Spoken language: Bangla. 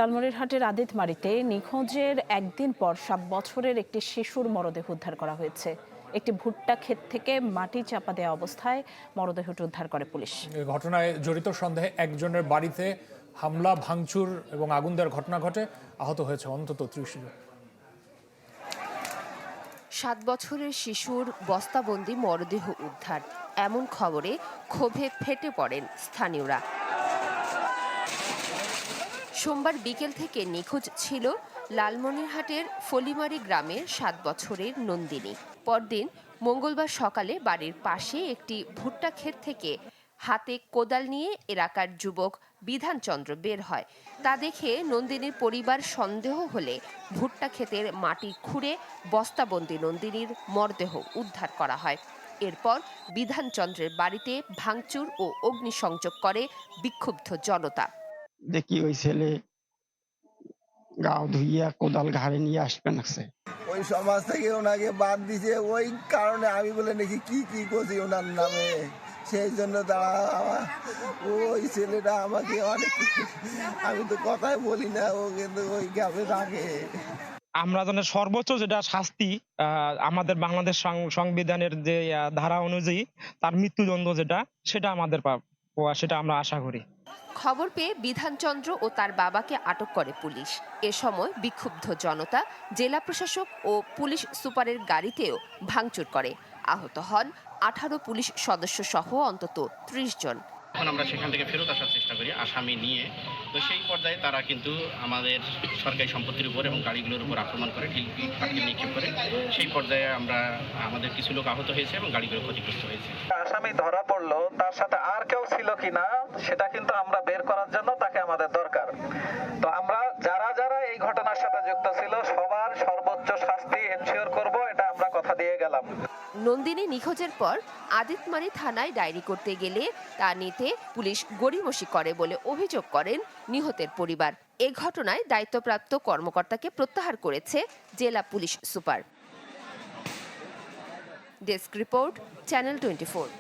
লালমনিরহাটের আদিতমারীতে নিখোঁজের একদিন পর 7 বছরের একটি শিশুর মরদেহ উদ্ধার করা হয়েছে। একটি ভুট্টা ক্ষেত থেকে মাটি চাপা দেওয়া অবস্থায় মরদেহটি উদ্ধার করে পুলিশ। এই ঘটনায় জড়িত সন্দেহে একজনের বাড়িতে হামলা, ভাঙচুর এবং আগুন দেওয়ার ঘটনা ঘটে। আহত হয়েছে অন্তত 30 জন। 7 বছরের শিশুর বস্তাবন্দি মরদেহ উদ্ধার, এমন খবরে ক্ষোভে ফেটে পড়েন স্থানীয়রা। সোমবার বিকেল থেকে নিখোঁজ ছিল লালমনিরহাটের ফলিমারি গ্রামের 7 বছরের নন্দিনী। পরদিন মঙ্গলবার সকালে বাড়ির পাশে একটি ভুট্টা ক্ষেত থেকে হাতে কোদাল নিয়ে এলাকার যুবক বিধানচন্দ্র বের হয়। তা দেখে নন্দিনীর পরিবার সন্দেহ হলে ভুট্টা ক্ষেতের মাটি খুঁড়ে বস্তাবন্দি নন্দিনীর মরদেহ উদ্ধার করা হয়। এরপর বিধানচন্দ্রের বাড়িতে ভাঙচুর ও অগ্নিসংযোগ করে বিক্ষুব্ধ জনতা। দেখি ওই ছেলে গাও ধুইয়া কোদাল ঘাড়ে নিয়ে আসবে না। ওই সমাজ থেকে ওনাকে বাদ দিছে, ওই কারণে আমি বলে নাকি কি করছি ওনার নামে, সেই জন্য তারা ওই ছেলেটা আমাকে অনেক, আমি তো কথাই বলি না, ও কিন্তু ওই গ্রামে থাকে। আমরা জানি সর্বোচ্চ যেটা শাস্তি আমাদের বাংলাদেশ সংবিধানের যে ধারা অনুযায়ী তার মৃত্যুদণ্ড সেটা আমাদের সেটা আমরা আশা করি। খবর পেয়ে বিধানচন্দ্র ও তার বাবাকে আটক করে পুলিশ। এ সময় বিক্ষুব্ধ জনতা জেলা প্রশাসক ও পুলিশ সুপারের গাড়িতেও ভাঙচুর করে। আহত হন 18 পুলিশ সদস্য সহ অন্তত 30 জন। এখন আমরা সেখান থেকে ফেরত আসার চেষ্টা করি আসামি নিয়ে, তো সেই পর্যায়ে তারা কিন্তু আমাদের সরকারি সম্পত্তির উপর এবং গাড়িগুলোর উপর আক্রমণ করে, ঢিল নিক্ষেপ করে। সেই পর্যায়ে আমাদের কিছু লোক আহত হয়েছে এবং গাড়িগুলো ক্ষতিগ্রস্ত হয়েছে। আসামি ধরা পড়লো, তার সাথে আর কেউ ছিল কিনা সেটা কিন্তু আমরা বের করার জন্য তাকে আমাদের দরকার। তো আমরা যারা এই ঘটনার সাথে যুক্ত ছিল সবার সর্বোচ্চ শাস্তি এনশিওর করব, এটা আমরা কথা দিয়ে গেলাম। নন্দিনী নিখোঁজের পর আদিতমারী থানায় ডায়েরি করতে গেলে তা নিতে পুলিশ গড়িমসি করে বলে অভিযোগ করেন নিহতের পরিবার। এ ঘটনায় দায়িত্বপ্রাপ্ত কর্মকর্তাকে প্রত্যাহার করেছে জেলা police super. Desk report, channel 24।